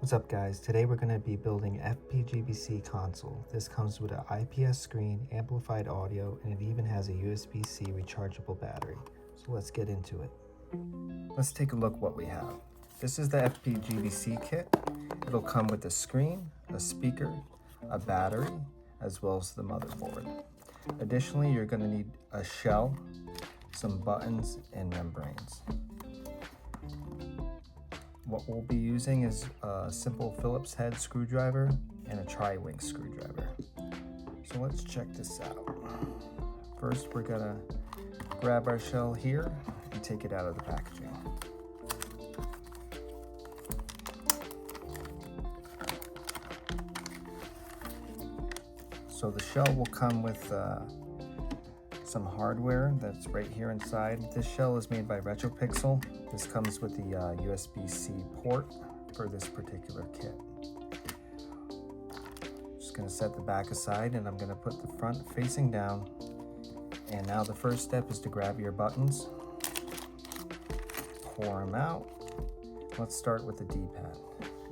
What's up guys, today we're going to be building FPGBC console. This comes with an IPS screen, amplified audio, and it even has a USB-C rechargeable battery. So let's get into it. Let's take a look what we have. This is the FPGBC kit. It'll come with a screen, a speaker, a battery, as well as the motherboard. Additionally, you're going to need a shell, some buttons, and membranes. What we'll be using is a simple Phillips head screwdriver and a tri-wing screwdriver. So let's check this out. First, we're gonna grab our shell here and take it out of the packaging. So the shell will come with some hardware that's right here inside. This shell is made by RetroPixel. This comes with the USB-C port for this particular kit. Just gonna set the back aside and I'm gonna put the front facing down. And now the first step is to grab your buttons, pour them out. Let's start with the D-pad.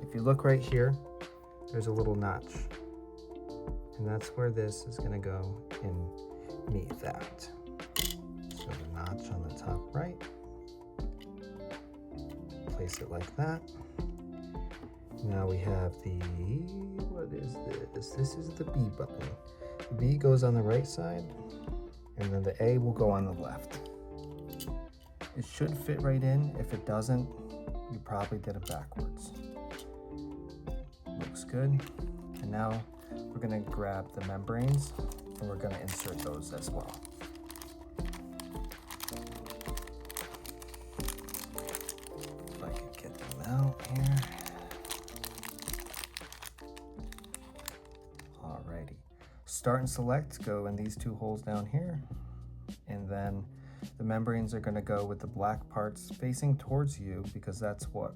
If you look right here, there's a little notch. And that's where this is gonna go and meet that. So the notch on the top right, place it like that. Now we have the, what is this? This is the B button. The B goes on the right side, and then the A will go on the left. It should fit right in. If it doesn't, you probably did it backwards. Looks good. And now we're gonna grab the membranes and we're gonna insert those as well. If I can get them out here. Alrighty. Start and select, go in these two holes down here. And then the membranes are gonna go with the black parts facing towards you because that's what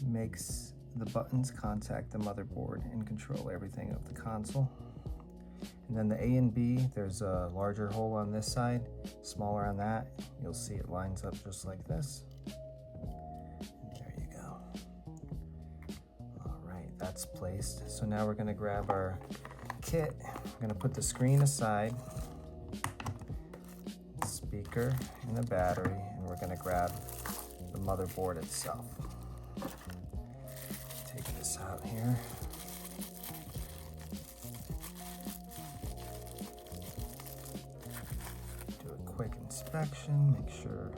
makes the buttons contact the motherboard and control everything of the console. And then the A and B, there's a larger hole on this side, smaller on that. You'll see it lines up just like this. And there you go. All right, that's placed. So now we're gonna grab our kit. We're gonna put the screen aside, the speaker and the battery, and we're gonna grab the motherboard itself. Take this out here. Do a quick inspection, make sure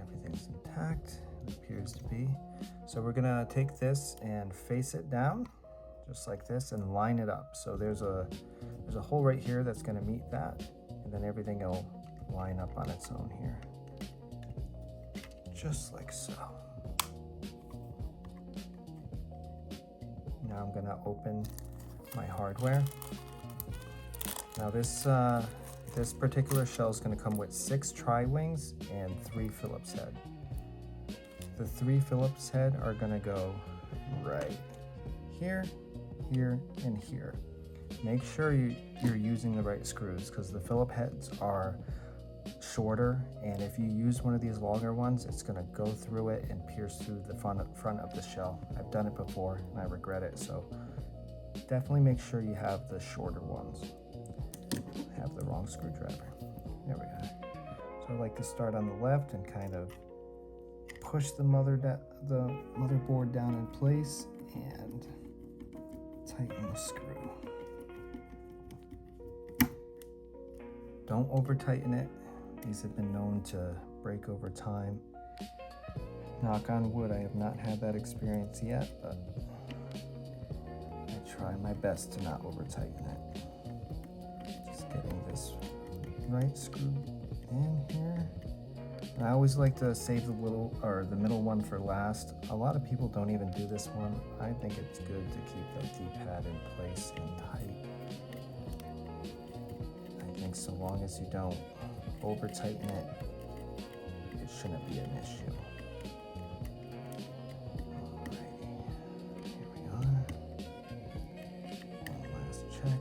everything's intact. It appears to be. So we're gonna take this and face it down, just like this, and line it up. So there's a hole right here that's gonna meet that, and then everything will line up on its own here. Just like so. Now I'm gonna open my hardware. Now this particular shell is gonna come with 6 tri-wings and 3 Phillips head. The 3 Phillips head are gonna go right here, here, and here. Make sure you're using the right screws because the Phillips heads are shorter, and if you use one of these longer ones, it's gonna go through it and pierce through the front of the shell. I've done it before and I regret it, so definitely make sure you have the shorter ones. I have the wrong screwdriver. There we go. So I like to start on the left and kind of push the motherboard down in place and tighten the screw. Don't over tighten it. These have been known to break over time. Knock on wood, I have not had that experience yet, but I try my best to not over tighten it. Just getting this right screw in here. And I always like to save the middle one for last. A lot of people don't even do this one. I think it's good to keep that D-pad in place and tight. I think so long as you don't over tighten it, it shouldn't be an issue. Alrighty, here we are. One last check.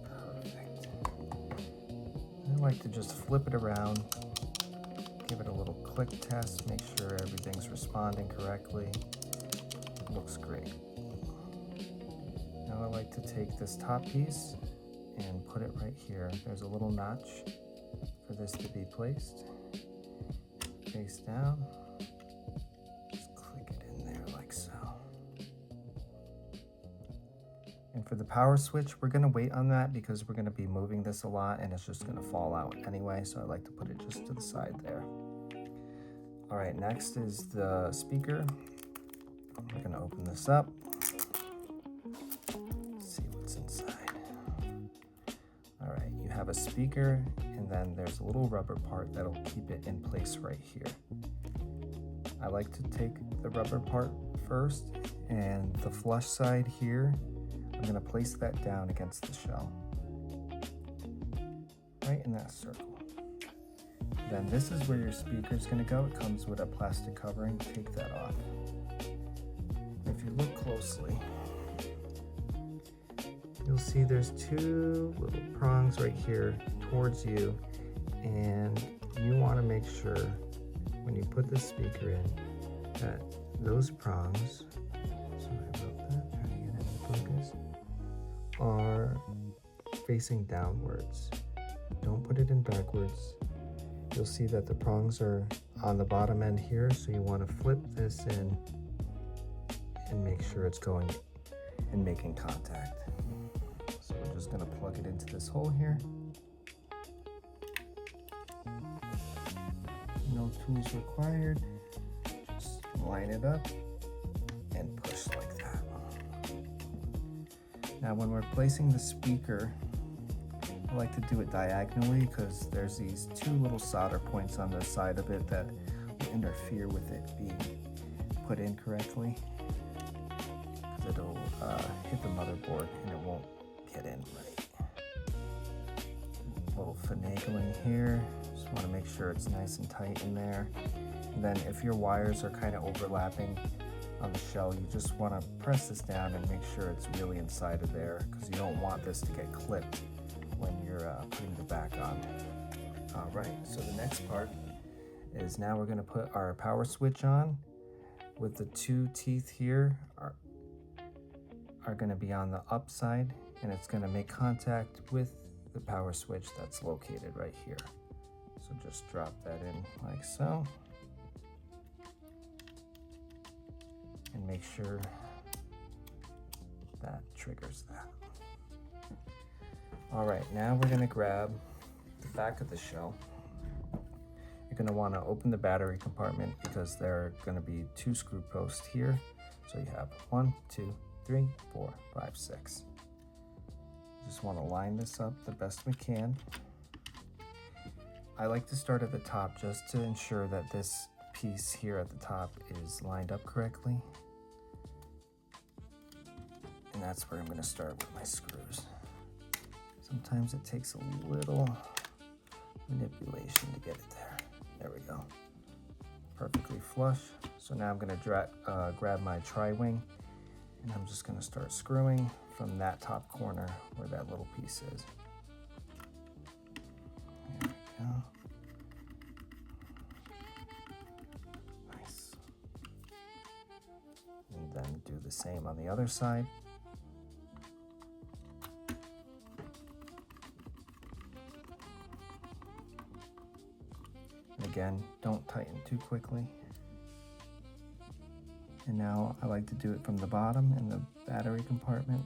Perfect. I like to just flip it around, give it a little click quick test, make sure everything's responding correctly. Looks great. Now I like to take this top piece and put it right here. There's a little notch for this to be placed. Face down. Just click it in there like so. And for the power switch, we're going to wait on that because we're going to be moving this a lot and it's just going to fall out anyway. So I like to put it just to the side there. All right, next is the speaker. We're going to open this up. See what's inside. All right, you have a speaker and then there's a little rubber part that'll keep it in place right here. I like to take the rubber part first and the flush side here, I'm going to place that down against the shell, right in that circle. Then this is where your speaker is going to go. It comes with a plastic covering. Take that off. If you look closely, you'll see there's two little prongs right here towards you, and you want to make sure when you put the speaker in that those prongs, sorry about that, trying to get it in focus, are facing downwards. Don't put it in backwards. You'll see that the prongs are on the bottom end here, so you want to flip this in and make sure it's going and making contact. So we're just going to plug it into this hole here. No tools required. Just line it up and push like that. Now when we're placing the speaker, I like to do it diagonally because there's these two little solder points on the side of it that will interfere with it being put in correctly. Because it'll hit the motherboard and it won't get in right. A little finagling here. Just want to make sure it's nice and tight in there. And then if your wires are kind of overlapping on the shell, you just want to press this down and make sure it's really inside of there because you don't want this to get clipped when you're putting the back on. All right, so the next part is now we're going to put our power switch on. With the two teeth here are going to be on the up side, and it's going to make contact with the power switch that's located right here. So just drop that in like so. And make sure that triggers that. All right, now we're gonna grab the back of the shell. You're gonna wanna open the battery compartment because there are gonna be two screw posts here. So you have 1, 2, 3, 4, 5, 6. You just wanna line this up the best we can. I like to start at the top just to ensure that this piece here at the top is lined up correctly. And that's where I'm gonna start with my screws. Sometimes it takes a little manipulation to get it there. There we go. Perfectly flush. So now I'm going to grab my tri-wing and I'm just going to start screwing from that top corner where that little piece is. There we go. Nice. And then do the same on the other side. Again, don't tighten too quickly. And now I like to do it from the bottom in the battery compartment.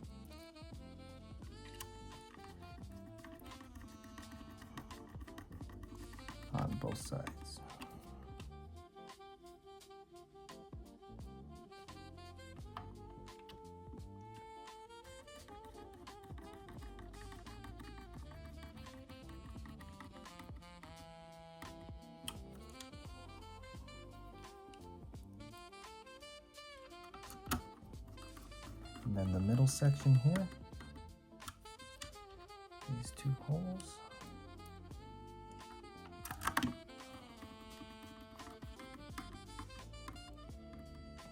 On both sides. And then the middle section here, these two holes.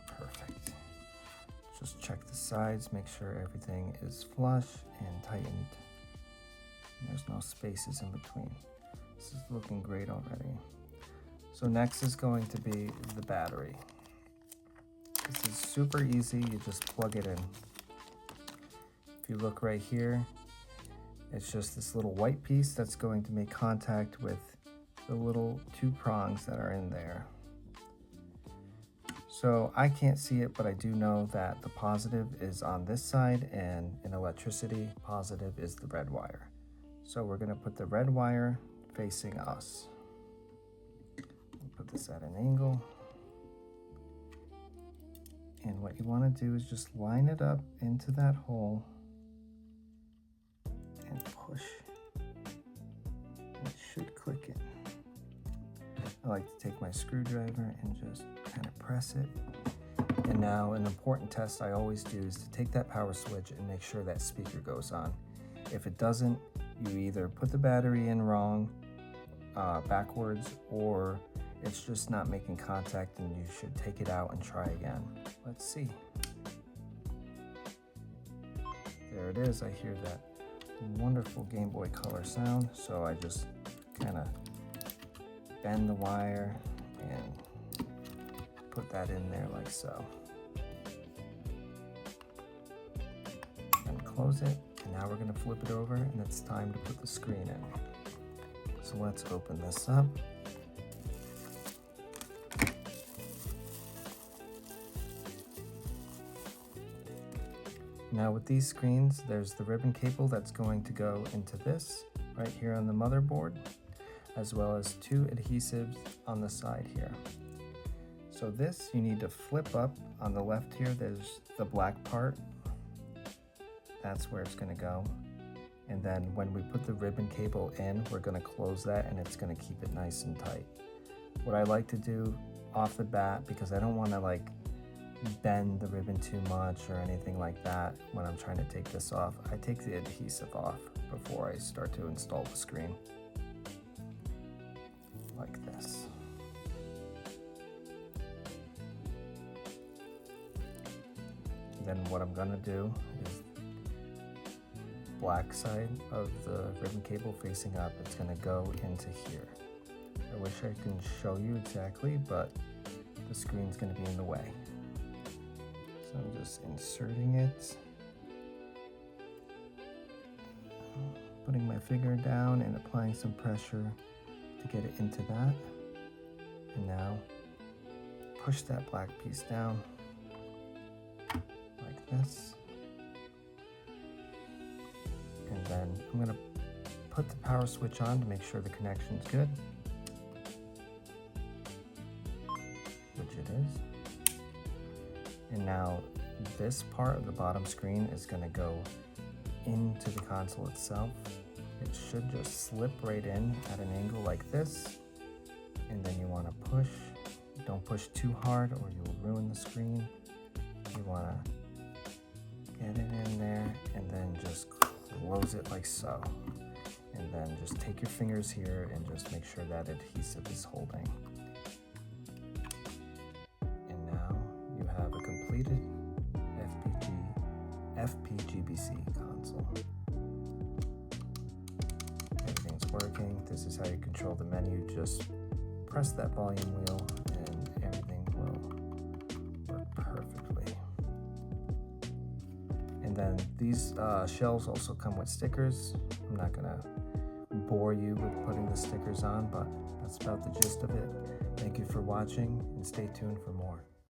Perfect. Just check the sides, make sure everything is flush and tightened. And there's no spaces in between. This is looking great already. So next is going to be the battery. This is super easy, you just plug it in. If you look right here, it's just this little white piece that's going to make contact with the little two prongs that are in there. So I can't see it, but I do know that the positive is on this side, and in electricity, positive is the red wire. So we're gonna put the red wire facing us. Put this at an angle. And what you wanna do is just line it up into that hole and push. It should click in. I like to take my screwdriver and just kind of press it. And now an important test I always do is to take that power switch and make sure that speaker goes on. If it doesn't, you either put the battery in wrong, backwards, or it's just not making contact and you should take it out and try again. Let's see. There it is. I hear that wonderful Game Boy Color sound. So I just kind of bend the wire and put that in there like so. And close it. And now we're going to flip it over, and it's time to put the screen in. So let's open this up. Now with these screens, there's the ribbon cable that's going to go into this right here on the motherboard, as well as two adhesives on the side here. So this you need to flip up. On the left here, there's the black part. That's where it's gonna go. And then when we put the ribbon cable in, we're gonna close that and it's gonna keep it nice and tight. What I like to do off the bat, because I don't wanna like bend the ribbon too much or anything like that when I'm trying to take this off, I take the adhesive off before I start to install the screen. Like this. Then what I'm gonna do is black side of the ribbon cable facing up, it's gonna go into here. I wish I can show you exactly, but the screen's gonna be in the way. So I'm just inserting it, putting my finger down and applying some pressure to get it into that. And now push that black piece down like this. And then I'm gonna put the power switch on to make sure the connection's good, which it is. And now this part of the bottom screen is gonna go into the console itself. It should just slip right in at an angle like this. And then you wanna push. Don't push too hard or you'll ruin the screen. You wanna get it in there and then just close it like so. And then just take your fingers here and just make sure that adhesive is holding. And now you have a completed FPGBC console. Everything's working. This is how you control the menu. Just press that volume wheel and everything will work perfectly. And then these shells also come with stickers. I'm not gonna bore you with putting the stickers on, but that's about the gist of it. Thank you for watching and stay tuned for more.